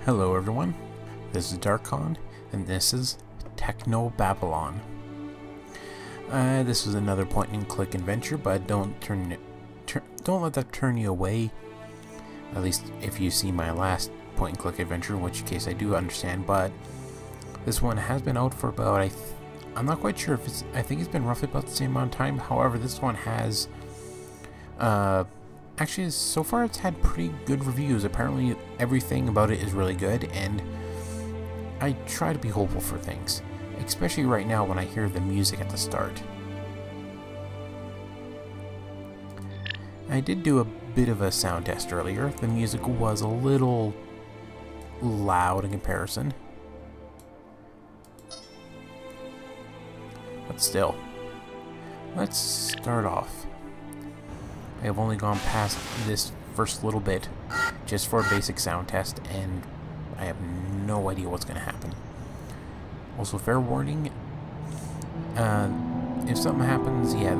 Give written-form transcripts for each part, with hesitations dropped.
Hello everyone, this is Darkon, and this is TechnoBabaylon. This is another point-and-click adventure, but don't let that turn you away. At least if you see my last point-and-click adventure, in which case I do understand. But this one has been out for about I'm not quite sure if it's. I think it's been roughly about the same amount of time. However, this one has actually, so far it's had pretty good reviews. Apparently everything about it is really good, and I try to be hopeful for things, especially right now when I hear the music at the start. I did do a bit of a sound test earlier. The music was a little loud in comparison, but still, let's start off. I have only gone past this first little bit just for a basic sound test, and I have no idea what's going to happen. Also, fair warning, if something happens, yeah,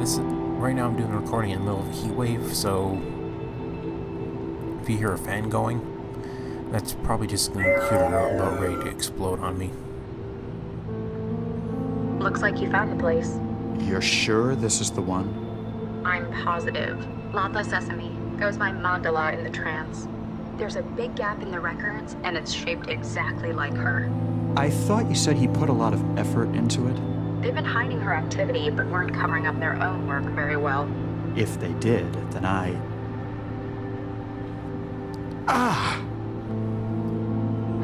right now I'm doing the recording in the middle of a heat wave, so if you hear a fan going, that's probably just the computer about ready to explode on me. Looks like you found the place. You're sure this is the one? I'm positive. Lata Sesame goes by Mandala in the trance. There's a big gap in the records, and it's shaped exactly like her. I thought you said he put a lot of effort into it. They've been hiding her activity, but weren't covering up their own work very well. If they did, then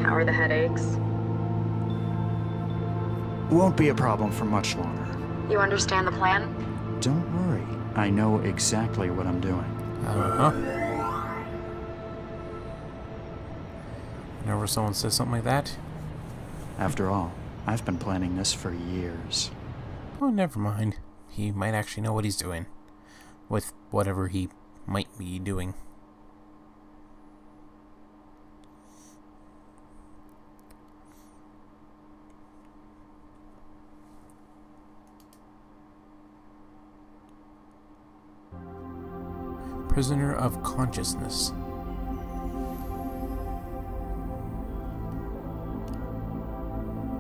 How are the headaches? Won't be a problem for much longer. You understand the plan? Don't worry. I know exactly what I'm doing. Whenever someone says something like that. After all, I've been planning this for years. Oh, never mind. He might actually know what he's doing. With whatever he might be doing. Prisoner of consciousness.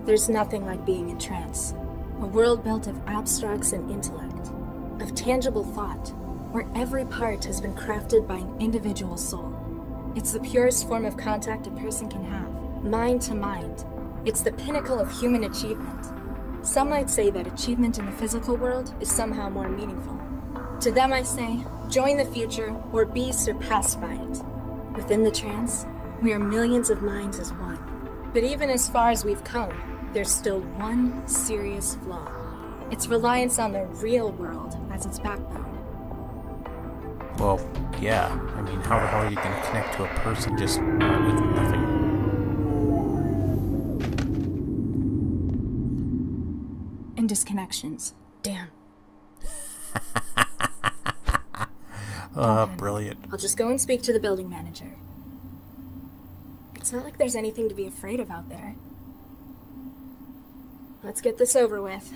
There's nothing like being in trance. A world built of abstracts and intellect, of tangible thought, where every part has been crafted by an individual soul. It's the purest form of contact a person can have, mind to mind. It's the pinnacle of human achievement. Some might say that achievement in the physical world is somehow more meaningful. To them I say, join the future or be surpassed by it. Within the trance, we are millions of minds as one. But even as far as we've come, there's still one serious flaw. Its reliance on the real world as its backbone. Well, yeah. I mean, how the hell are you going to connect to a person just with nothing? And disconnections. Damn. Brilliant. I'll just go and speak to the building manager. It's not like there's anything to be afraid of out there. Let's get this over with.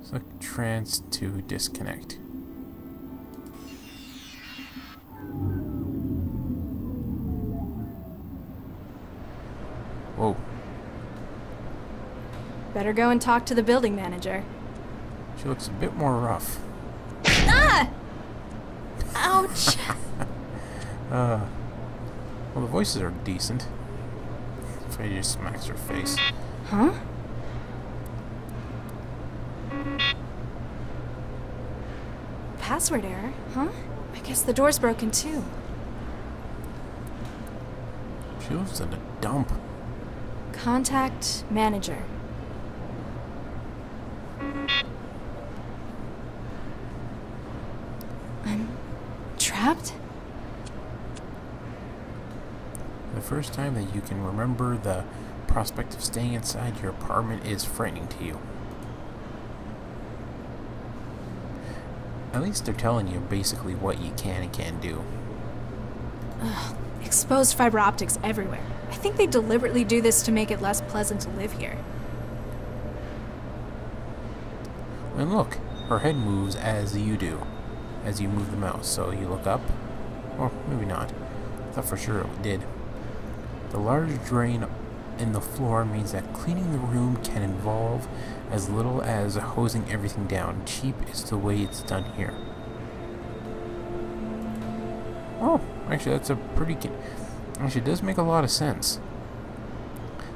Select trance to disconnect. Whoa. Better go and talk to the building manager. She looks a bit more rough. Ah! Ouch! Well, the voices are decent. If I just smacks her face. Huh? Password error, huh? I guess the door's broken too. She lives in a dump. Contact manager. I'm trapped? The first time that you can remember the prospect of staying inside your apartment is frightening to you. At least they're telling you basically what you can and can't do. Ugh, exposed fiber optics everywhere. I think they deliberately do this to make it less pleasant to live here. And look, her head moves as you do. as you move the mouse. So you look up, or maybe not. I thought for sure it did. The large drain in the floor means that cleaning the room can involve as little as hosing everything down. Cheap is the way it's done here. Oh, actually that's a pretty actually it does make a lot of sense.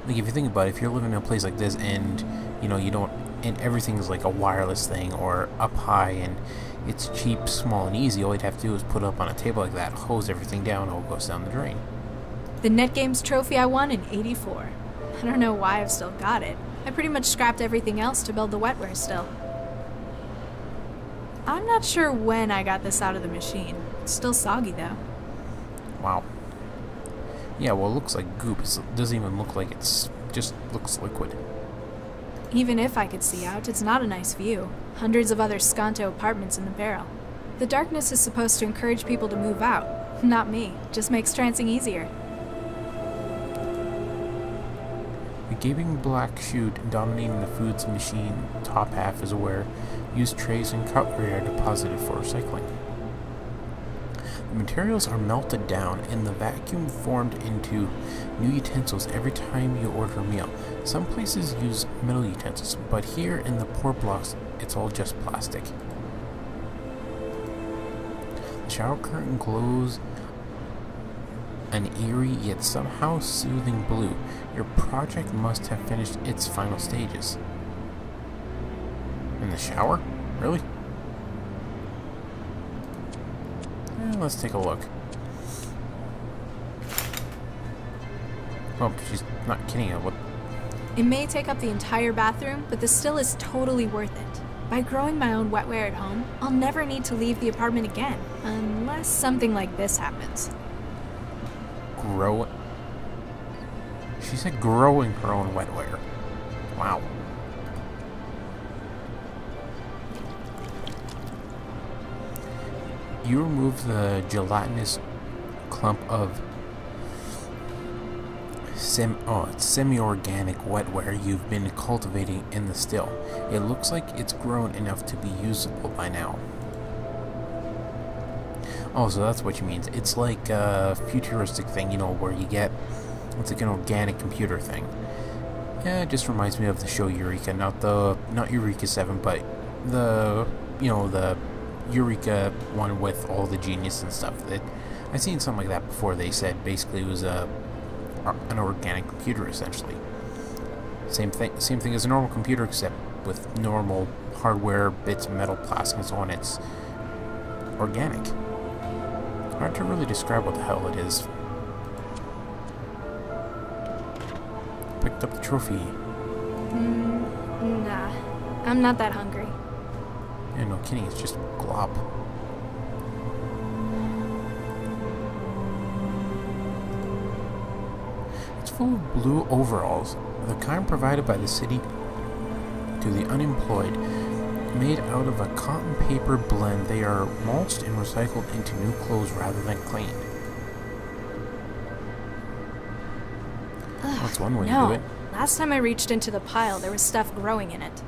Like if you think about it, if you're living in a place like this and you know you don't, and everything's like a wireless thing or up high and it's cheap, small and easy, all you'd have to do is put it up on a table like that, hose everything down, and it goes down the drain. The NetGames trophy I won in '84. I don't know why I've still got it. I pretty much scrapped everything else to build the wetware still. I'm not sure when I got this out of the machine. It's still soggy though. Wow. Yeah, well it looks like goop. It doesn't even look like it's just looks liquid. Even if I could see out, it's not a nice view. Hundreds of other Skanto apartments in the barrel. The darkness is supposed to encourage people to move out. Not me. Just makes trancing easier. The gaping black chute dominating the foods machine top half is where used trays and cutlery are deposited for recycling. The materials are melted down and the vacuum formed into new utensils every time you order a meal. Some places use metal utensils, but here in the poor blocks it's all just plastic. The shower curtain glows an eerie yet somehow soothing blue. Your project must have finished its final stages. In the shower? Really? Let's take a look. Oh, she's not kidding you. What? It may take up the entire bathroom, but this still is totally worth it. By growing my own wetware at home, I'll never need to leave the apartment again, unless something like this happens. Grow? She said growing her own wetware. Wow. You remove the gelatinous clump of semi-organic wetware you've been cultivating in the still. It looks like it's grown enough to be usable by now. Oh, so that's what she means. It's like a futuristic thing, you know, where you get, it's like an organic computer thing. Yeah, it just reminds me of the show Eureka, not Eureka 7, but the, you know, the Eureka one with all the genius and stuff. I've seen something like that before. They said basically it was an organic computer essentially. Same thing as a normal computer, except with normal hardware, bits, metal, plastic, and so on. It's organic. Hard to really describe what the hell it is. Picked up the trophy. Nah, I'm not that hungry. Yeah, no kidding, it's just glop. It's full of blue overalls, the kind provided by the city to the unemployed. Made out of a cotton paper blend, they are mulched and recycled into new clothes rather than cleaned. That's one way to do it. Last time I reached into the pile, there was stuff growing in it.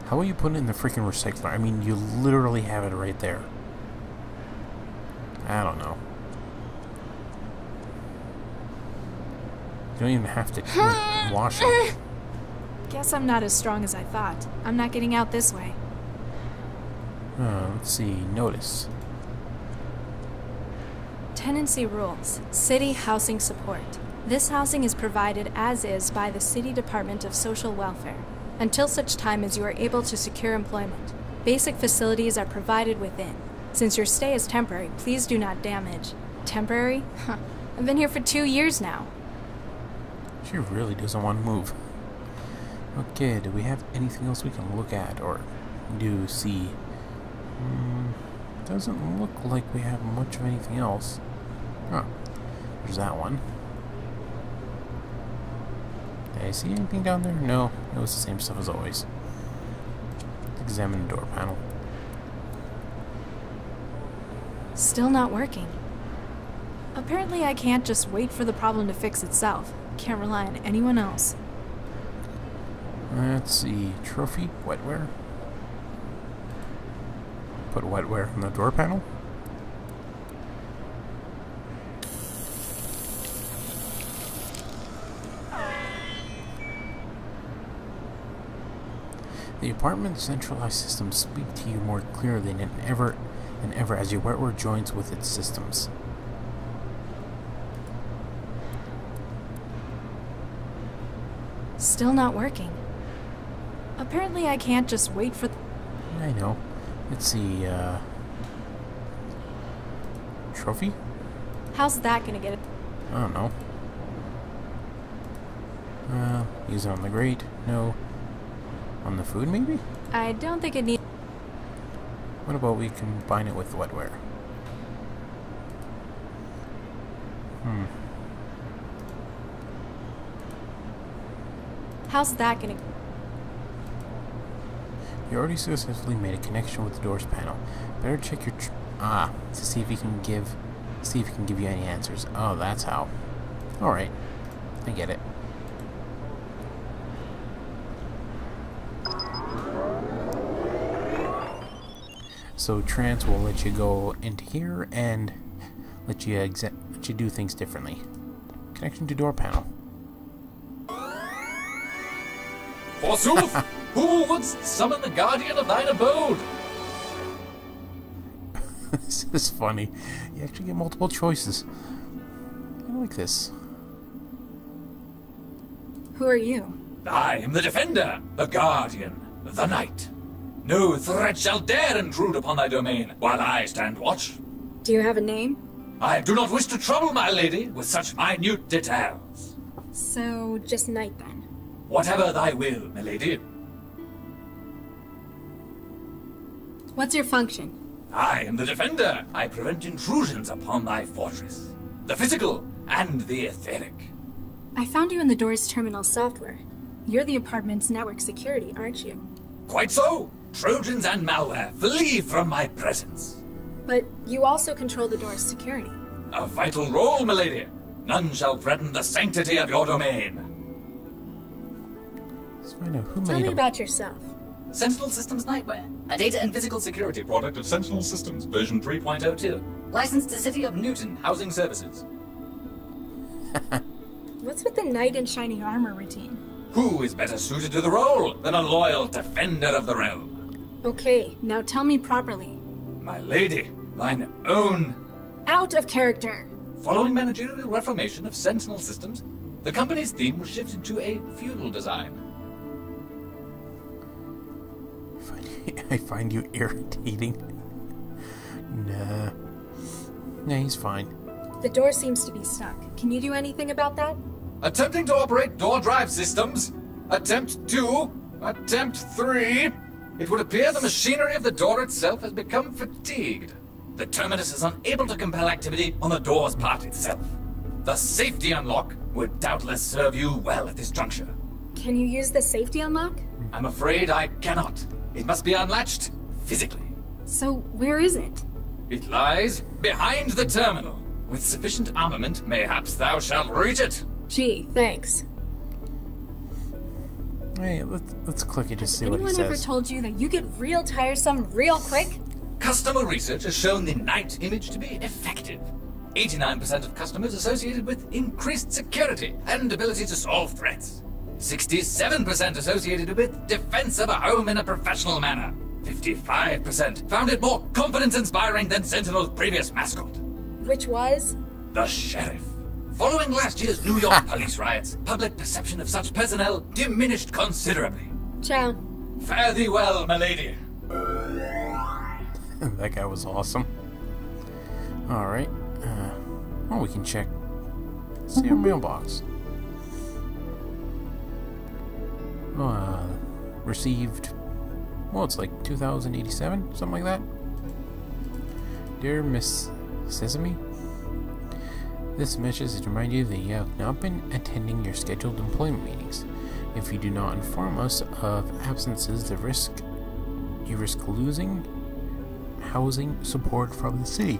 How will you put it in the freaking recycler? I mean, you literally have it right there. I don't know. You don't even have to wash it. Guess I'm not as strong as I thought. I'm not getting out this way. Let's see. Notice. Tenancy rules. City housing support. This housing is provided as is by the City Department of Social Welfare, until such time as you are able to secure employment. Basic facilities are provided within. Since your stay is temporary, please do not damage. Temporary? Huh. I've been here for 2 years now. She really doesn't want to move. Okay, do we have anything else we can look at or do see? Doesn't look like we have much of anything else. Oh, there's that one. Did I see anything down there? No, it was the same stuff as always. Examine the door panel. Still not working. Apparently I can't just wait for the problem to fix itself. Can't rely on anyone else. Let's see. Trophy? Wetware? Put wetware on the door panel. The apartment's centralized systems speak to you more clearly than ever as your wetware joins with its systems. Still not working. Apparently I can't just wait for... I know. Let's see, trophy? How's that gonna get it? I don't know. Use it on the grate. No. On the food, maybe? I don't think it needs... What about we combine it with wetware? How's that gonna... You already successfully made a connection with the doors panel. Better check your to see if he can give you any answers. Oh, that's how. All right, I get it. So trance will let you go into here and let you do things differently. Connection to door panel. Forsooth, who wouldst summon the guardian of thine abode? This is funny. You actually get multiple choices. I like this. Who are you? I am the defender, the guardian, the knight. No threat shall dare intrude upon thy domain while I stand watch. Do you have a name? I do not wish to trouble my lady with such minute details. So, just Knight then. Whatever thy will, my lady. What's your function? I am the defender. I prevent intrusions upon thy fortress. The physical and the etheric. I found you in the door's terminal software. You're the apartment's network security, aren't you? Quite so. Trojans and malware, flee from my presence. But you also control the door's security. A vital role, my lady. None shall threaten the sanctity of your domain. Let's find out who Tell made me him. about yourself. Sentinel Systems Nightwear, a data and physical security product of Sentinel Systems, version 3.02. Licensed to City of Newton Housing Services. What's with the knight in shiny armor routine? Who is better suited to the role than a loyal defender of the realm? Okay, now tell me properly. My lady, thine own... Out of character! Following managerial reformation of Sentinel Systems, the company's theme was shifted to a feudal design. I find you irritating. Nah. Nah, he's fine. The door seems to be stuck. Can you do anything about that? Attempting to operate door drive systems. Attempt 2. Attempt 3. It would appear the machinery of the door itself has become fatigued. The terminus is unable to compel activity on the door's part itself. The safety unlock would doubtless serve you well at this juncture. Can you use the safety unlock? I'm afraid I cannot. It must be unlatched physically. So, where is it? It lies behind the terminal. With sufficient armament, mayhaps thou shalt reach it. Gee, thanks. Hey, let's click it to see what it Anyone ever says. told you that you get real tiresome real quick? Customer research has shown the Knight image to be effective. 89% of customers associated with increased security and ability to solve threats. 67% associated with defense of a home in a professional manner. 55% found it more confidence-inspiring than Sentinel's previous mascot. Which was? The Sheriff. Following last year's New York police riots, public perception of such personnel diminished considerably. Ciao. Fare thee well, my lady. That guy was awesome. Alright. We can check. See our mailbox. Received. Well, it's like 2087, something like that. Dear Miss Sesame, this message is to remind you that you have not been attending your scheduled employment meetings. If you do not inform us of absences, you risk losing housing support from the city.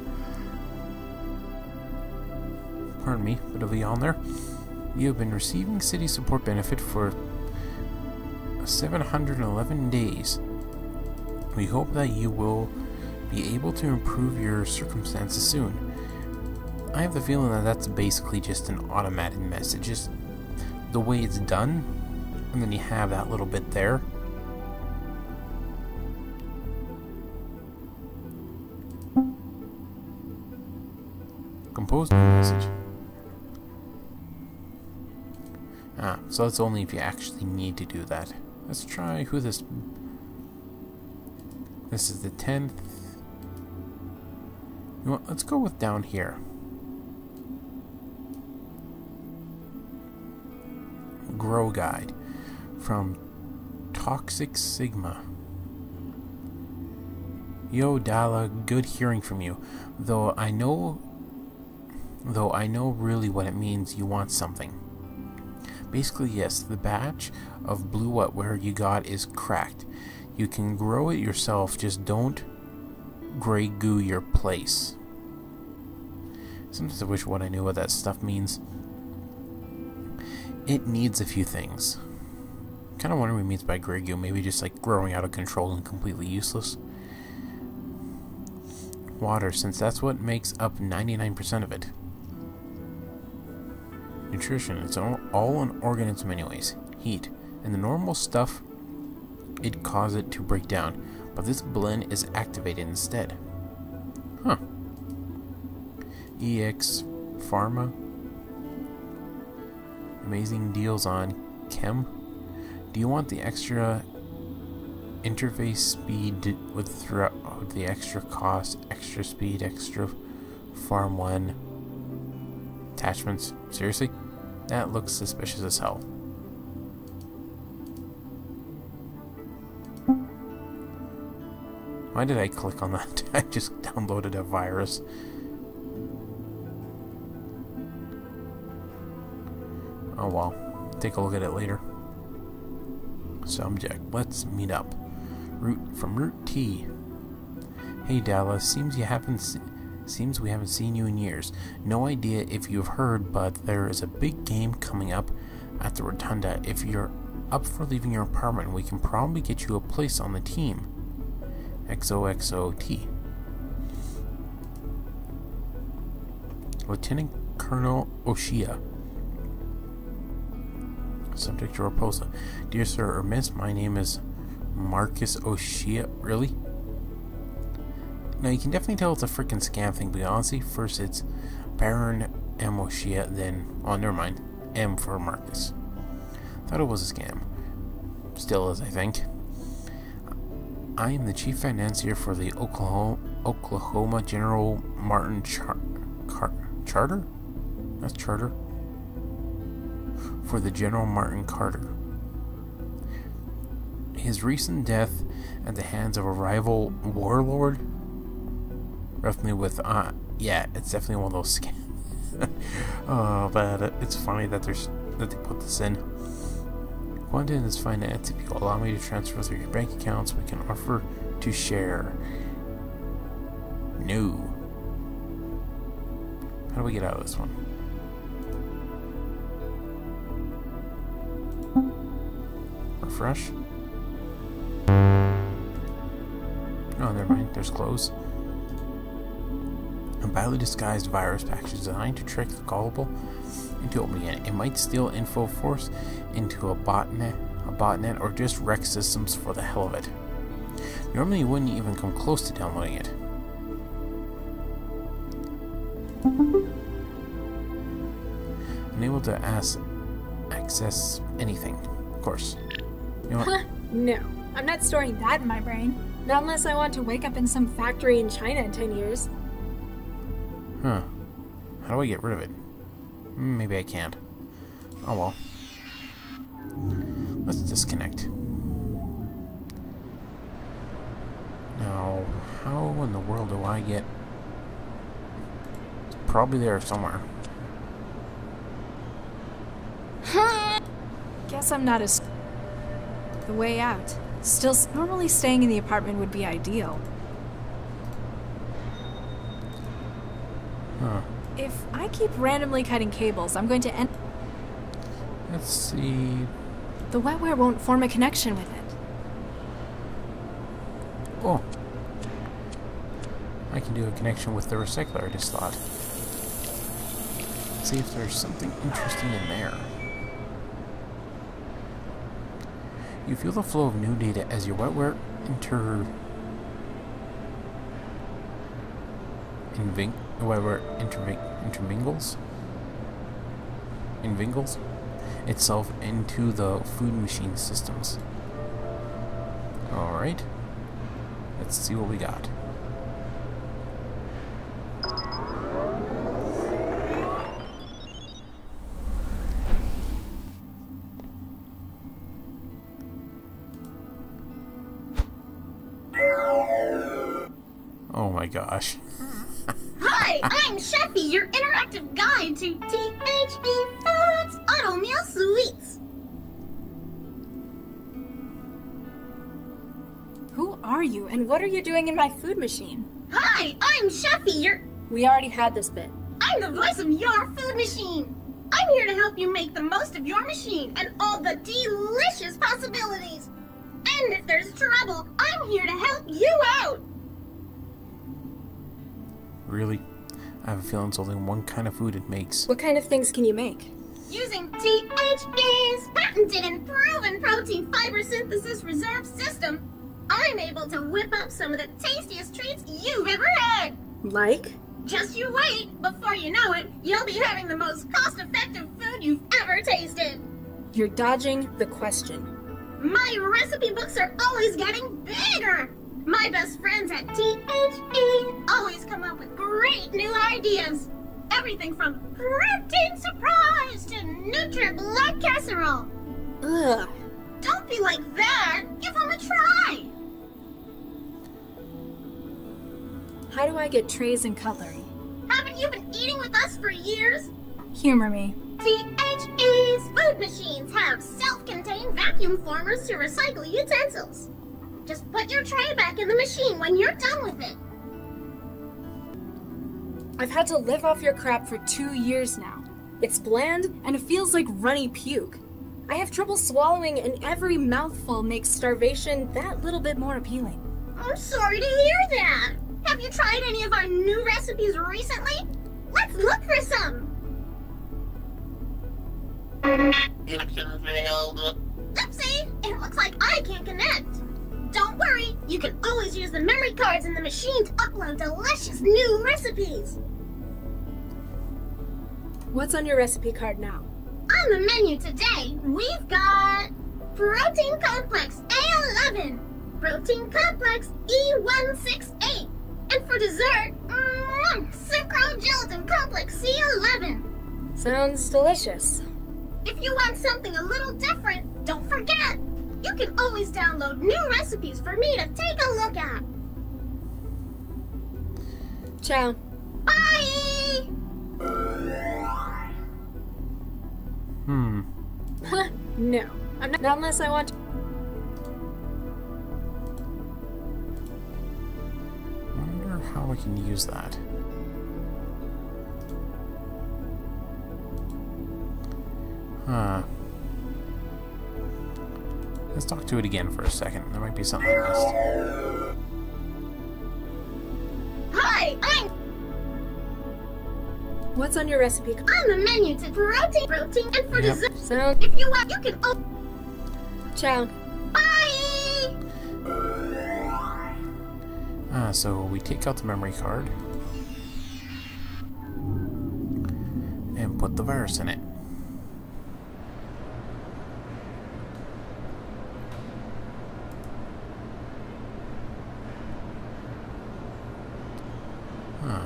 Pardon me, bit of a yawn there. You have been receiving city support benefit for 711 days. We hope that you will be able to improve your circumstances soon. I have the feeling that that's basically just an automated message. Just the way it's done, and then you have that little bit there. Compose new message. So that's only if you actually need to do that. Let's try who this... This is the 10th. You know what, let's go with down here. Grow Guide from Toxic Sigma. Yo, Dala, good hearing from you. Though I know really what it means you want something. Basically, yes, the batch of blue wetware you got is cracked. You can grow it yourself, just don't gray goo your place. Sometimes I wish what I knew what that stuff means. It needs a few things. Kind of wonder what it means by gray goo. Maybe just like growing out of control and completely useless. Water, since that's what makes up 99% of it. Nutrition, it's all an organism anyways. Heat, and the normal stuff, it cause it to break down, but this blend is activated instead. Huh. EX Pharma. Amazing deals on Chem. Do you want the extra interface speed with the extra cost, extra speed, extra Farm 1 attachments? Seriously? That looks suspicious as hell. Why did I click on that? I just downloaded a virus. Oh well, take a look at it later. Subject, let's meet up. Route T. Hey Dallas, seems we haven't seen you in years. No idea if you've heard, but there is a big game coming up at the Rotunda. If you're up for leaving your apartment, we can probably get you a place on the team. XOXOT. Lieutenant Colonel Oshia. Subject to Raposa. Dear Sir or Miss, my name is Marcus Oshia. Really? Now you can definitely tell it's a freaking scam thing, but honestly, first it's Baron M. Oshia, then, oh never mind, M for Marcus. Thought it was a scam. Still is, I think. I am the chief financier for the Oklahoma General Martin Charter? That's Charter. For the General Martin Carter. His recent death at the hands of a rival warlord left me with, yeah, it's definitely one of those scams. Oh, but it's funny that they put this in. Quantum is finance. If you allow me to transfer through your bank accounts, we can offer to share. No. How do we get out of this one? Refresh? Oh, never mind. There's close. A badly disguised virus package designed to trick the gullible into opening it. It might steal info force into a botnet, or just wreck systems for the hell of it. Normally you wouldn't even come close to downloading it. Unable to access anything, of course. You know what? No, I'm not storing that in my brain. Not unless I want to wake up in some factory in China in 10 years. Huh. How do I get rid of it? Maybe I can't. Oh well. Let's disconnect. Now, how in the world do I get... It's probably there somewhere. Guess I'm not as... The way out. Still, normally staying in the apartment would be ideal. Huh. If I keep randomly cutting cables, I'm going to end... Let's see... The wetware won't form a connection with it. Oh. I can do a connection with the recycler I just thought. See if there's something interesting in there. You feel the flow of new data as your wetware intermingles itself into the food machine systems. Alright, let's see what we got. Oh my gosh. Hi, I'm Sheffy, your interactive guide to THE Foods Auto Meal Sweets. Who are you, and what are you doing in my food machine? Hi, I'm Sheffy, We already had this bit. I'm the voice of your food machine. I'm here to help you make the most of your machine and all the delicious possibilities. And if there's trouble, I'm here to help you out. Really? I have a feeling it's only one kind of food it makes. What kind of things can you make? Using THE's patented and proven protein fiber synthesis reserve system, I'm able to whip up some of the tastiest treats you've ever had. Like? Just you wait. Before you know it, you'll be having the most cost-effective food you've ever tasted. You're dodging the question. My recipe books are always getting bigger. My best friends at THE always come up with great new ideas. Everything from protein surprise to nutrient blood casserole. Ugh. Don't be like that. Give them a try. How do I get trays and cutlery? Haven't you been eating with us for years? Humor me. THE's food machines have self-contained vacuum formers to recycle utensils. Just put your tray back in the machine when you're done with it. I've had to live off your crap for 2 years now. It's bland, and it feels like runny puke. I have trouble swallowing, and every mouthful makes starvation that little bit more appealing. I'm sorry to hear that. Have you tried any of our new recipes recently? Let's look for some. Oopsie, it looks like I can't connect. Don't worry, you can always use the memory cards in the machine to upload delicious new recipes. What's on your recipe card now? On the menu today, we've got Protein Complex A11, Protein Complex E168, and for dessert, Sucrose Gelatin Complex C11. Sounds delicious. If you want something a little different, don't forget, you can always download new recipes for me to take a look at. Ciao. Bye! No, I'm not unless I want to. Wonder how I can use that. Huh. Let's talk to it again for a second. There might be something I missed. Hi, I'm What's on your recipe card? on the menu to protein, and for Yep. dessert. Sound. If you want, you can. Ciao. Bye! So we take out the memory card and put the virus in it. Huh.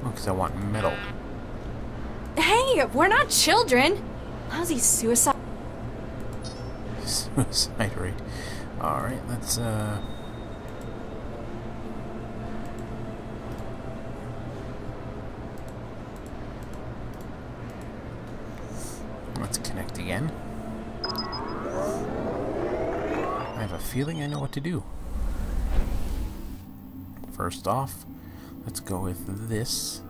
Because I want metal. Hey, we're not children! Lousy suicide. Suicide rate. Alright, let's connect again. I have a feeling I know what to do. First off, Let's go with this.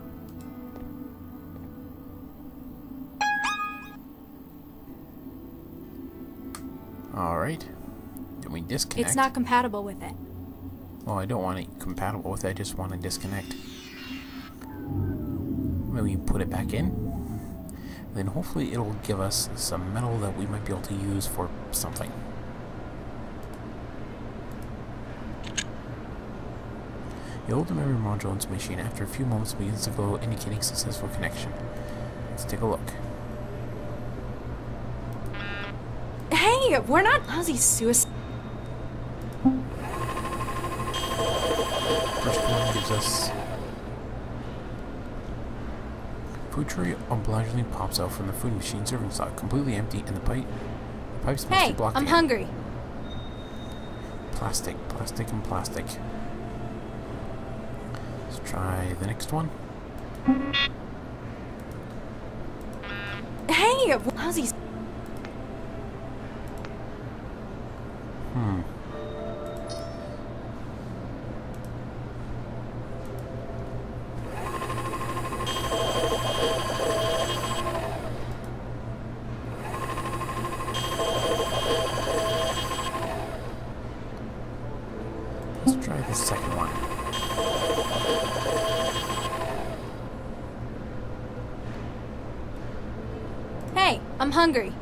Alright. Then we disconnect. It's not compatible with it. Well, I don't want it compatible with it, I just want to disconnect. Then we put it back in. Then hopefully it'll give us some metal that we might be able to use for something. The old memory module into the machine after a few moments begins to glow, indicating successful connection. Let's take a look. Hey, we're not lousy suicide. First one gives us... Food tray obligingly pops out from the food machine serving slot, completely empty, and the pipes must be blocked I'm again. hungry. Plastic, plastic, and plastic. Let's try the next one. Hey, lousy. Let's try the second one. Hey, I'm hungry.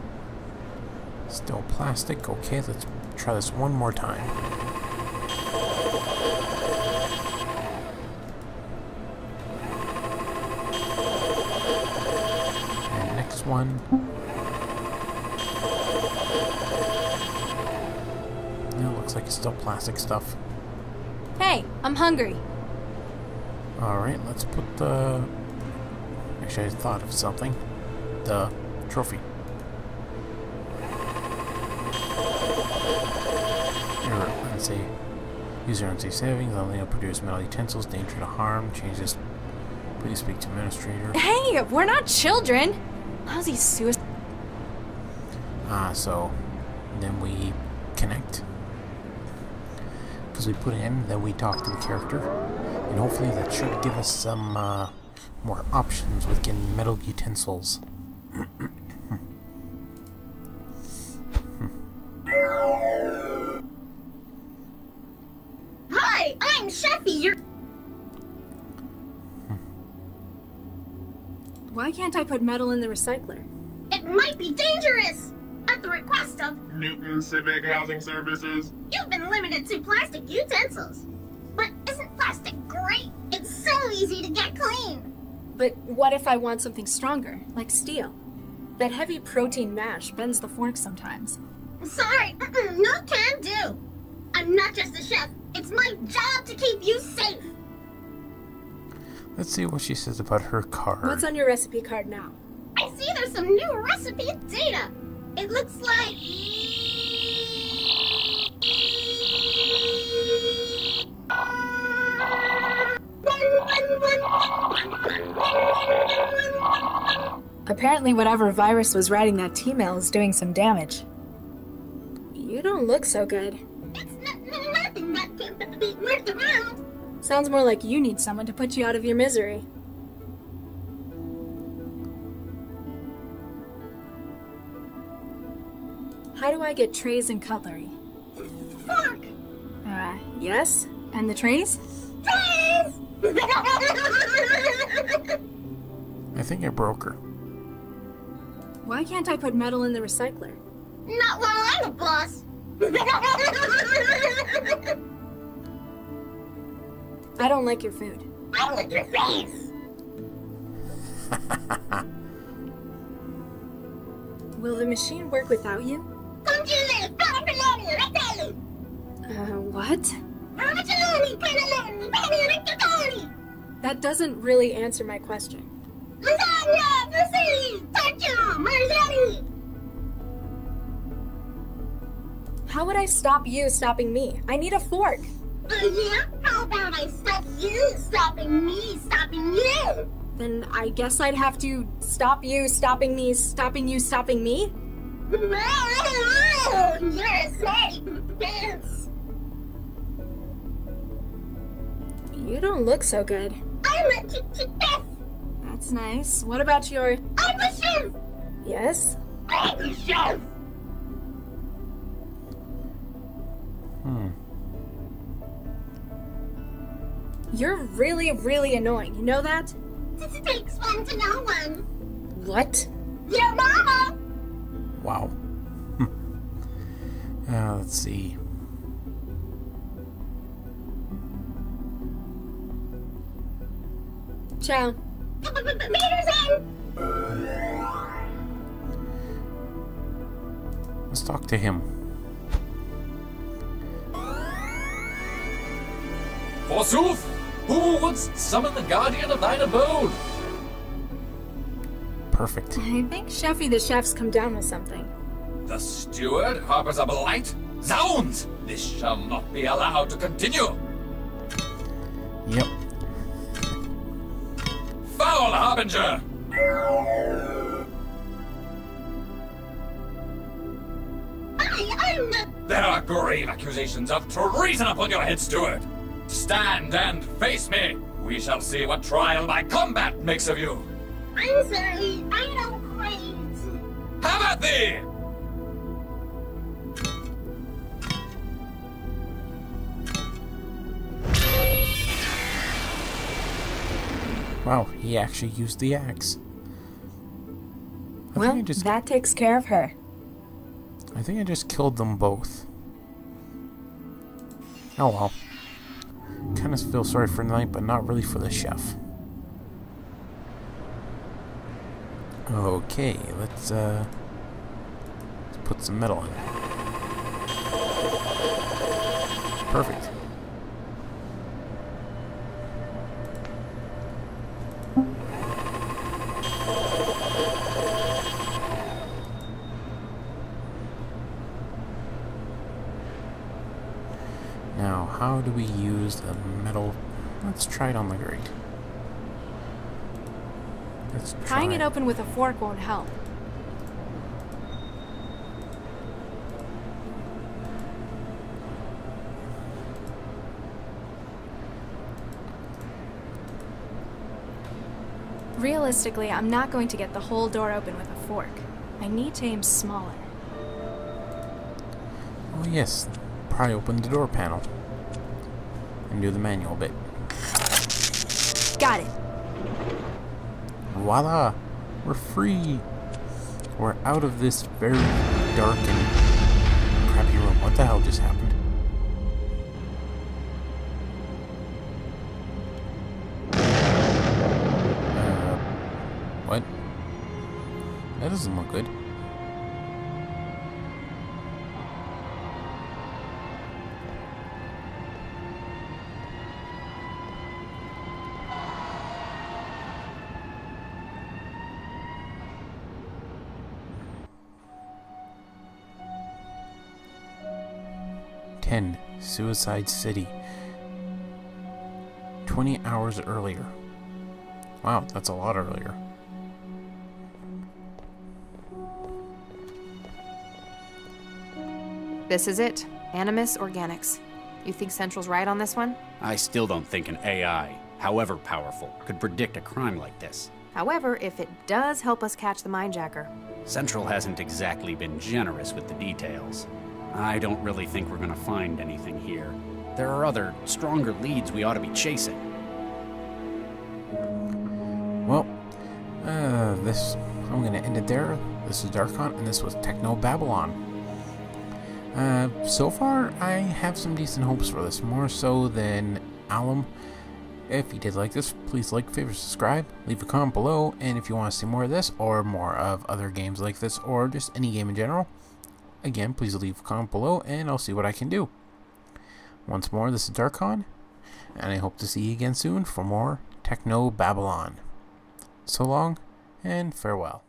Still plastic. Okay, let's try this one more time. And next one. No, it looks like it's still plastic stuff. Hey, I'm hungry. Alright, let's put the... Actually, I thought of something. The trophy. Error, unsafe. User unsafe savings, only produce metal utensils, danger to harm, change this. Please speak to administrator. Hey, we're not children. Lousy suicide. So then we connect. Because we put it in, then we talk to the character. And hopefully that should give us some more options with getting metal utensils. Hi, I'm Sheffy. You're... Why can't I put metal in the recycler? It might be dangerous. At the request of Newton Civic Housing Services. you've been limited to plastic utensils. But isn't plastic great? It's so easy to get clean. But what if I want something stronger, like steel? That heavy protein mash bends the fork sometimes. Sorry, no can do. I'm not just a chef. It's my job to keep you safe. Let's see what she says about her card. What's on your recipe card now? I see there's some new recipe data. It looks like... Apparently whatever virus was writing that T-mail is doing some damage. You don't look so good. It's nothing that can be worked around. Sounds more like you need someone to put you out of your misery. How do I get trays and cutlery? Fork! Yes? And the trays? Please! I think I broke her. Why can't I put metal in the recycler? Not while I'm a boss. I don't like your food. I like your face. Will the machine work without you? What? That doesn't really answer my question. How would I stop you stopping me? I need a fork. Yeah? How about I stop you stopping me stopping you? Then I guess I'd have to stop you stopping me stopping you stopping me? You're a snake. Dance. You don't look so good. I'm a chef. That's nice. What about your... I'm a chef. Yes? I'm a chef. You're really, really annoying. You know that? This takes one to know one. What? Your mama. Wow. Let's see. Ciao. Meters in. Let's talk to him. Forsooth, who wouldst summon the guardian of thine abode? Perfect. I think Sheffy the chef's come down with something. The steward harbors a blight? Zounds! This shall not be allowed to continue! Yep. Foul harbinger! I'm the... There are grave accusations of treason upon your head, steward! Stand and face me! We shall see what trial by combat makes of you! I'm sorry. I don't craze. Have at thee! Wow, he actually used the axe. Well, that takes care of her. I think I just killed them both. Oh well. Kind of feel sorry for the knight, but not really for the chef. Okay, let's put some metal in. Perfect. Now, how do we use the metal? Let's try it on the grate. Let's try. Prying it open with a fork won't help. Realistically, I'm not going to get the whole door open with a fork. I need to aim smaller. Oh yes, pry open the door panel and do the manual bit. Got it. Voila! We're free! We're out of this very dark and crappy room. What the hell just happened? What? That doesn't look good. Suicide City. 20 hours earlier. Wow, that's a lot earlier. This is it. Animus Organics. You think Central's right on this one? I still don't think an AI, however powerful, could predict a crime like this. However, if it does help us catch the mindjacker. Central hasn't exactly been generous with the details. I don't really think we're gonna find anything here. There are other, stronger leads we ought to be chasing. Well, I'm gonna end it there. This is Darkon, and this was TechnoBabaylon. So far, I have some decent hopes for this, more so than Alum. If you did like this, please like, favorite, subscribe, leave a comment below, and if you want to see more of this, or more of other games like this, or just any game in general, again, please leave a comment below, and I'll see what I can do. Once more, this is Darkon, and I hope to see you again soon for more TechnoBabaylon. So long, and farewell.